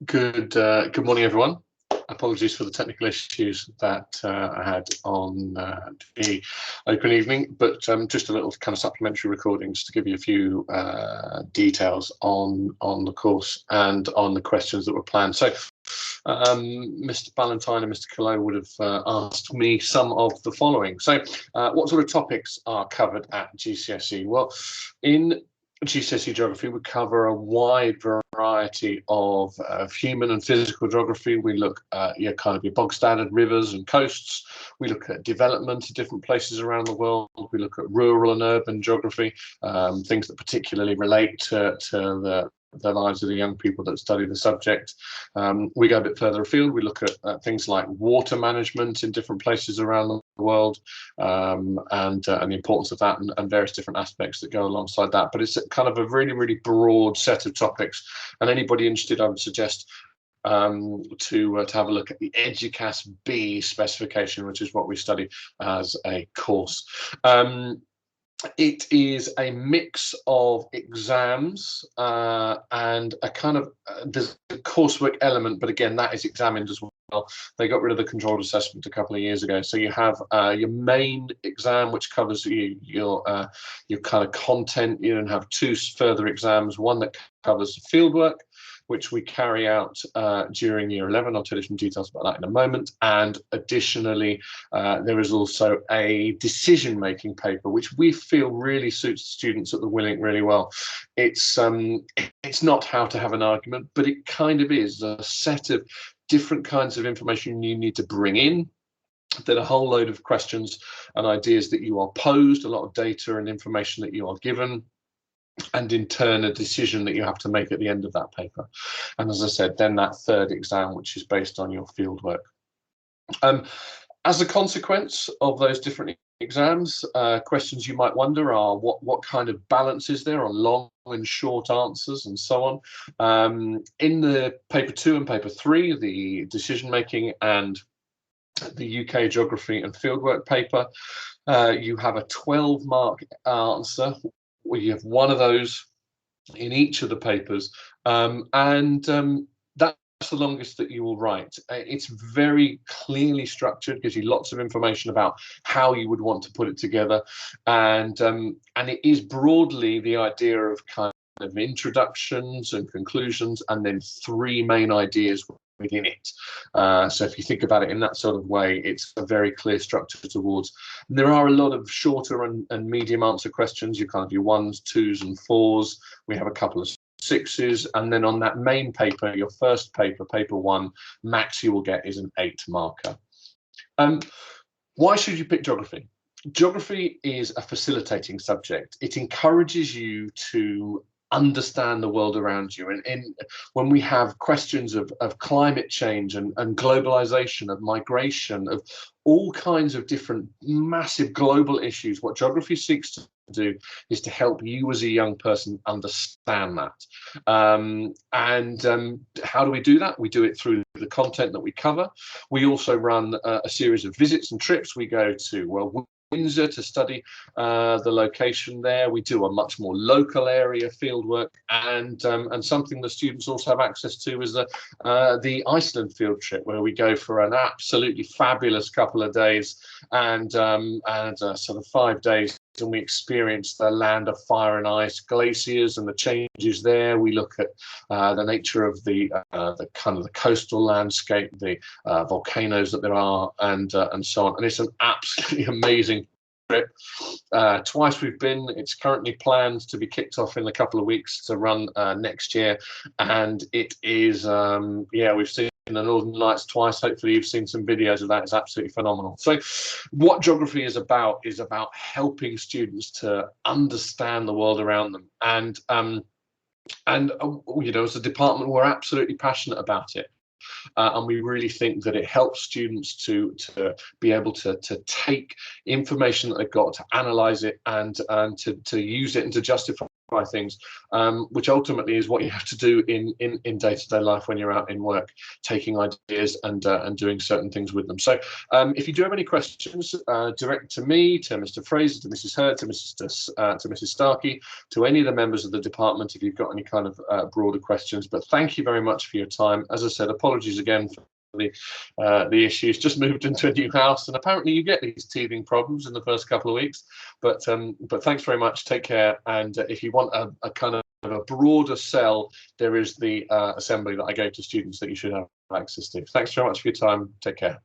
Good morning, everyone. Apologies for the technical issues that I had on the open evening, but just a little kind of supplementary recordings to give you a few details on the course and on the questions that were planned. So Mr. Ballantyne and Mr. Cologne would have asked me some of the following. So what sort of topics are covered at GCSE? Well, in GCSE Geography, we cover a wide variety of human and physical geography. We look at kind of your bog standard rivers and coasts. We look at development of different places around the world. We look at rural and urban geography, things that particularly relate to the lives of the young people that study the subject. We go a bit further afield. We look at things like water management in different places around the world, and the importance of that, and various different aspects that go alongside that. But it's kind of a really, really broad set of topics, and anybody interested, I would suggest to have a look at the EDUCAS B specification, which is what we study as a course. It is a mix of exams and a kind of there's a coursework element, but again, that is examined as well. They got rid of the controlled assessment a couple of years ago, so you have your main exam, which covers your kind of content. You then have two further exams, one that covers fieldwork, which we carry out during year 11. I'll tell you some details about that in a moment. And additionally, there is also a decision-making paper, which we feel really suits students at the Willink really well. It's not how to have an argument, but it kind of is a set of different kinds of information you need to bring in. Then a whole load of questions and ideas that you are posed, a lot of data and information that you are given, and in turn a decision that you have to make at the end of that paper. And as I said, then that third exam, which is based on your fieldwork. As a consequence of those different exams, questions you might wonder are what kind of balance is there on long and short answers and so on. In the paper 2 and paper 3, the decision making and the UK geography and fieldwork paper, you have a 12-mark answer. You have one of those in each of the papers, and that's the longest that you will write. It's very clearly structured, gives you lots of information about how you would want to put it together, and it is broadly the idea of kind of introductions and conclusions, and then three main ideas within it. So if you think about it in that sort of way, it's a very clear structure towards. And there are a lot of shorter and medium answer questions. You kind of your 1s, 2s, and 4s. We have a couple of 6s, and then on that main paper, your first paper, paper 1, max you will get is an 8-marker. Why should you pick geography? Geography is a facilitating subject. It encourages you to understand the world around you, and when we have questions of climate change and globalization, of migration, of all kinds of different massive global issues, what geography seeks to do is to help you as a young person understand that. How do we do that? We do it through the content that we cover. We also run a series of visits and trips. We go to Windsor to study the location there. We do a much more local area fieldwork, and something the students also have access to is the Iceland field trip, where we go for an absolutely fabulous couple of days and sort of 5 days, and we experience the land of fire and ice, glaciers and the changes there. We look at the nature of the kind of the coastal landscape, the volcanoes that there are, and so on. And it's an absolutely amazing trip. Twice we've been. It's currently planned to be kicked off in a couple of weeks to run next year, and it is we've seen the Northern Lights twice. Hopefully you've seen some videos of that. It's absolutely phenomenal. So what geography is about helping students to understand the world around them, and as a department, we're absolutely passionate about it. And we really think that it helps students to be able to take information that they've got, to analyze it, and to use it and to justify things, which ultimately is what you have to do in day-to-day life when you're out in work, taking ideas and doing certain things with them. So if you do have any questions, direct to me, to Mr. Fraser, to Mrs. Hurd, to Mrs. Starkey, to any of the members of the department if you've got any kind of broader questions. But thank you very much for your time. As I said, apologies again for the issues. Just moved into a new house, and apparently you get these teething problems in the first couple of weeks. But thanks very much. Take care. And if you want a kind of a broader sell, there is the assembly that I gave to students that you should have access to. Thanks very much for your time. Take care.